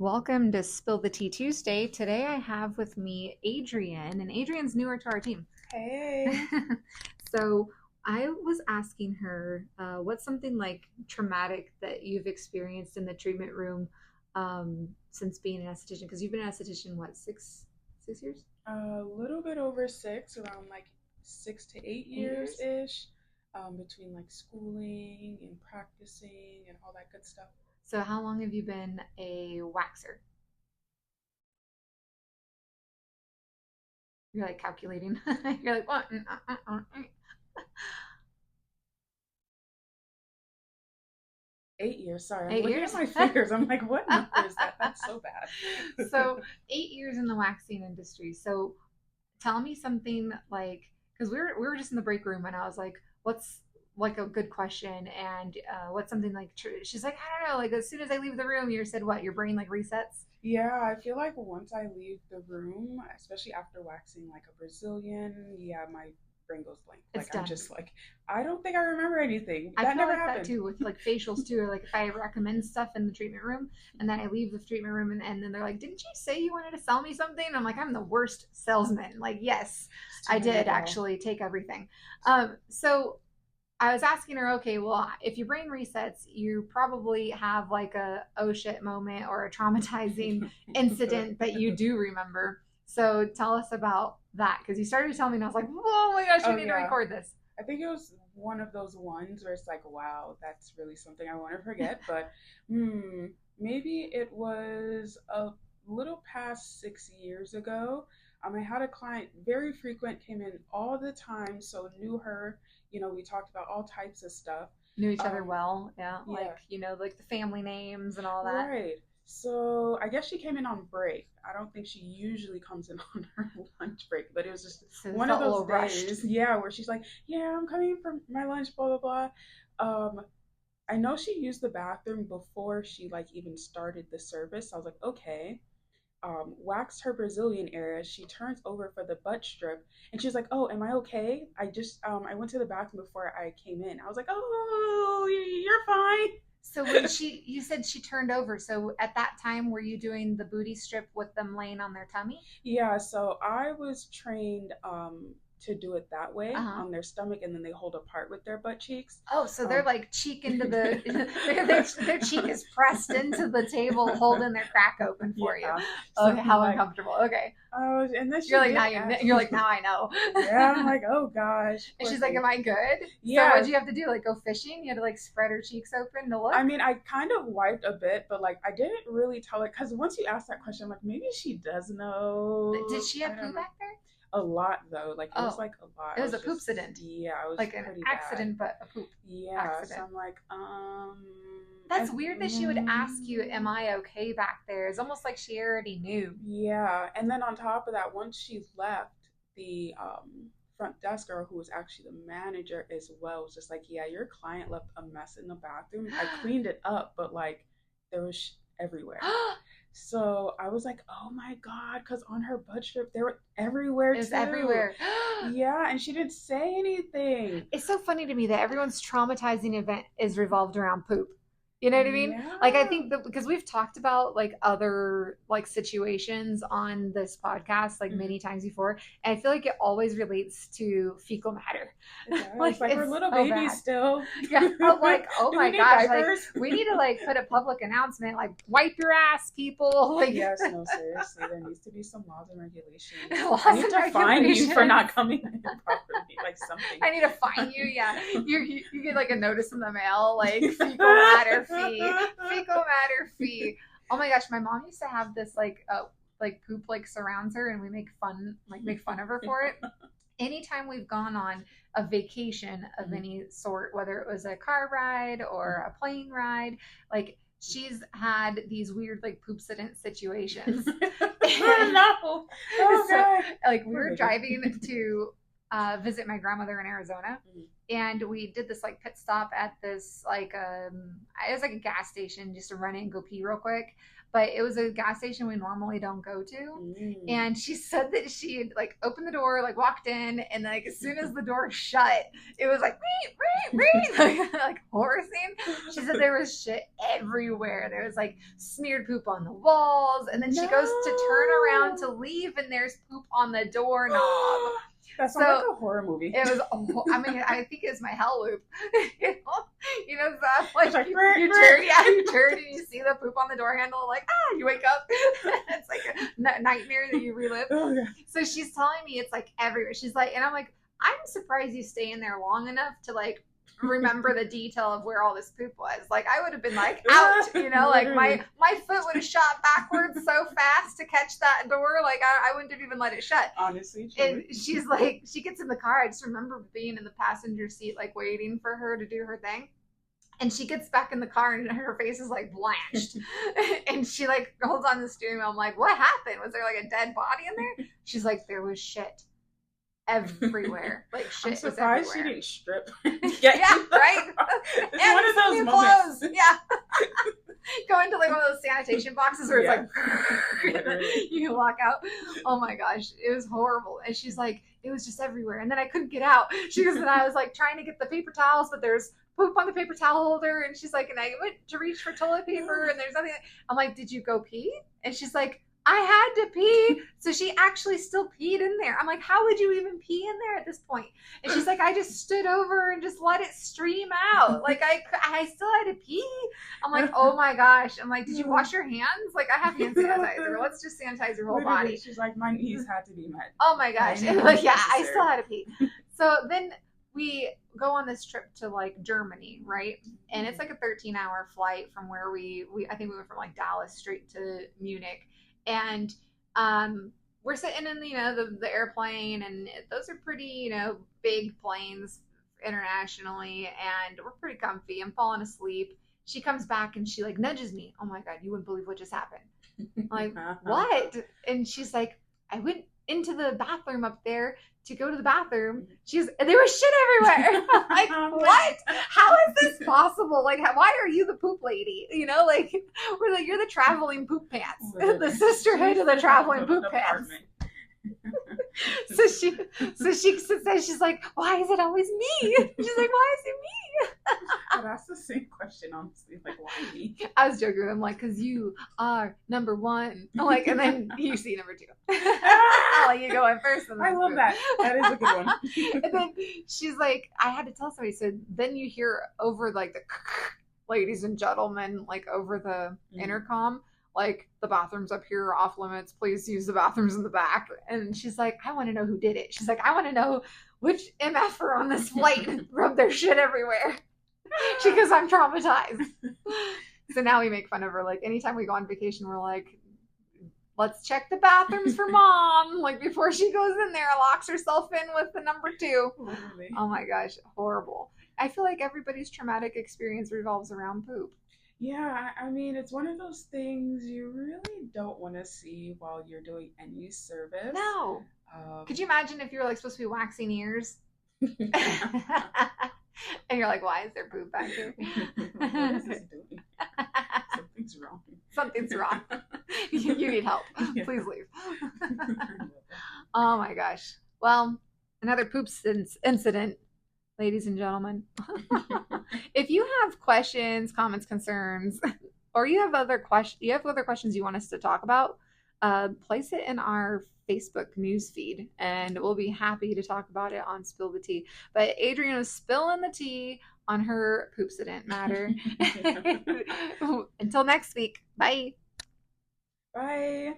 Welcome to Spill the Tea Tuesday. Today I have with me Adrienne, and Adrienne's newer to our team. Hey. So I was asking her, what's something like traumatic that you've experienced in the treatment room since being an esthetician? Because you've been an esthetician, what, six years? A little bit over six, around like 6 to 8 Eight years years? ish, between like schooling and practicing and all that good stuff. So how long have you been a waxer? You're like calculating. You're like, what? 8 years, sorry, I'm 8 looking at years? my fingers. I'm like, what number is that? That's so bad. So 8 years in the waxing industry. So tell me something like, because we were just in the break room and I was like, what's like a good question, and what's something like true? She's like, I don't know. Like as soon as I leave the room, you said what? Your brain like resets. Yeah, I feel like once I leave the room, especially after waxing like a Brazilian, yeah, my brain goes blank. It's Like I'm done. just like, I don't think I remember anything. I That feel never like that happened. too with like facials too. Or like if I recommend stuff in the treatment room and then I leave the treatment room and then they're like, "Didn't you say you wanted to sell me something?" And I'm like, "I'm the worst salesman." Like, yes, It's I did terrible. actually take everything. So I was asking her, okay, well, if your brain resets, you probably have like a oh shit moment or a traumatizing incident that you do remember. So tell us about that because you started to tell me, and I was like, oh my gosh, we Oh need to yeah. record this. I think it was one of those ones where it's like, wow, that's really something I want to forget. But maybe it was a little past 6 years ago. I had a client, very frequent, came in all the time, so knew her. We talked about all types of stuff. Knew each other Um, well, yeah, yeah, like like the family names and all that. right. So I guess she came in on break. I don't think she usually comes in on her lunch break, but it was just So it one of felt a those little rushed. days, yeah, where she's like, "Yeah, I'm coming from my lunch, blah blah blah." I know she used the bathroom before she like even started the service. I was like, okay. Waxed her Brazilian area. She turns over for the butt strip, and she's like, "Oh, am I okay? I went to the bathroom before I came in." I was like, "Oh, you're fine." So when you said she turned over. So at that time, were you doing the booty strip with them laying on their tummy? Yeah, so I was trained to do it that Uh way huh. on their stomach, and then they hold apart with their butt cheeks. Oh, so they're Um, like cheek into the their cheek is pressed into the table, holding their crack open for you. yeah. So Okay, I'm how like, uncomfortable. Okay, oh, and then you're she like did now ask. you're like now I know. Yeah, I'm like, oh gosh, And poor she's like, thing. "Am I good?" So Yeah, what'd you have to do? Like go fishing? You had to like spread her cheeks open to I look. mean, I kind of wiped a bit, but like, I didn't really tell her because once you ask that question, I'm like, maybe she does Did know. she I have poo don't know. back there? A lot though, like it was Oh, like a lot. it I was was a just, poopsident, yeah, it was like an pretty bad. accident, but a poop Yeah, so accident. I'm like, That's weird that she would ask you, "Am I okay back there?" It's almost like she already knew. yeah. And then on top of that, once she left, the front desk girl, who was actually the manager as well, was just like, yeah, your client left a mess in the bathroom. I cleaned it up, but like there was everywhere. So I was like, oh my God, because on her butt strip, they were everywhere It was too. everywhere. Yeah, and she didn't say anything. It's so funny to me that everyone's traumatizing event is revolved around poop. You know what I mean? Like I Yeah. think that because we've talked about like other like situations on this podcast like Mhm. many times before, and I feel like it always relates to fecal matter. It does. Like Like we're it's little so babies bad. still. Yeah, I'm like, oh Do we my need gosh, like diapers? we need to like put a public announcement, like wipe your ass, people. Like Yes, no, seriously, there needs to be some laws and regulations. I laws need and to fine you for regulations. not coming in properly, like something. I need to fine you. Yeah, you get like a notice in the mail, like fecal matter fee, fecal matter fee. Oh my gosh, my mom used to have this like poop like surrounds her, and we make fun of her for it. Anytime we've gone on a vacation of any sort, whether it was a car ride or a plane ride, like she's had these weird like poopsident situations. Oh And no! Oh so god! like we Poor were baby. driving to visit my grandmother in Arizona, and we did this like pit stop at this like it was like a gas station just to run in and go pee real quick, but it was a gas station we normally don't go to. Mm. And she said that she had like opened the door, like walked in, and like as soon as the door shut, it was like like horror scene. She said there was shit everywhere. There was like smeared poop on the walls, and then she goes to turn around to leave, and there's poop on the doorknob. That sounds like a horror movie. It was, I mean, I think it's my hell loop. You know, that like you turn and you see the poop on the door handle, like, you wake up. It's like a nightmare that you relive. Oh, yeah. So she's telling me it's like everywhere. She's like, and I'm like, I'm surprised you stay in there long enough to like remember the detail of where all this poop was. Like I would have been like out, you know, like my foot would have shot backwards so fast to catch that door. Like I wouldn't have even let it shut. Honestly. And she's like, she gets in the car. I just remember being in the passenger seat, like waiting for her to do her thing. And she gets back in the car and her face is like blanched. And she like holds on the steering wheel. I'm like, what happened? Was there like a dead body in there? She's like, there was shit everywhere. Like shit. I'm surprised was she everywhere. didn't strip. Yeah, right? It's and one of those new moments. clothes. Yeah. Go into like one of those sanitation boxes where it's like you can walk out. Oh my gosh, it was horrible. And she's like, it was just everywhere. And then I couldn't get out. She goes, and I was like trying to get the paper towels, but there's poop on the paper towel holder. And she's like, and I went to reach for toilet paper and there's nothing. I'm like, did you go pee? And she's like, I had to pee. So she actually still peed in there. I'm like, how would you even pee in there at this point? And she's like, I just stood over and just let it stream out. Like I still had to pee. I'm like, oh my gosh. I'm like, did you wash your hands? Like I have hand sanitizer. Let's just sanitize your whole body. She's like, my needs had to be met. Oh my gosh. Like, yeah, I still had to pee. So then we go on this trip to like Germany, right? And it's like a 13-hour flight from where we I think we went from like Dallas straight to Munich. And we're sitting in the airplane, and those are pretty big planes internationally, and we're pretty comfy. I'm falling asleep. She comes back and she like nudges me. Oh my god, you wouldn't believe what just happened. I'm like, what? And she's like, I went into the bathroom up there to go to the bathroom. There was shit everywhere. Like, what? How is this possible? Like, why are you the poop lady? Like, we're like, you're the traveling poop pants. The sisterhood of the traveling poop pants. So she says, she's like, why is it always me? She's like, why is it me? Well, that's the same question, honestly. Like, why me? I was joking. I'm like, because you are number one. I'm like, and then you see number two. I'll let you go in first. I love that. That is a good one. And then she's like, I had to tell somebody. So then you hear over like the ladies and gentlemen, like over the intercom, like the bathrooms up here are off limits. Please use the bathrooms in the back. And she's like, I want to know who did it. She's like, I want to know which MFer on this flight rubbed their shit everywhere. She goes, I'm traumatized. So now we make fun of her. Like anytime we go on vacation, we're like, let's check the bathrooms for mom. Like before she goes in there, locks herself in with the number 2. Literally. Oh my gosh, horrible. I feel like everybody's traumatic experience revolves around poop. Yeah, I mean, it's one of those things you really don't want to see while you're doing any service. No. Could you imagine if you're like supposed to be waxing ears? And you're like, why is there poop back here? What is this doing? Something's wrong. Something's wrong. You need help. Yeah. Please leave. Oh my gosh. Well, another poop incident, ladies and gentlemen. If you have questions, comments, concerns, or you have other questions you want us to talk about, place it in our Facebook news feed, and we'll be happy to talk about it on Spill the Tea. But Adrienne was spilling the tea on her poopsident matter. Until next week. Bye. Bye.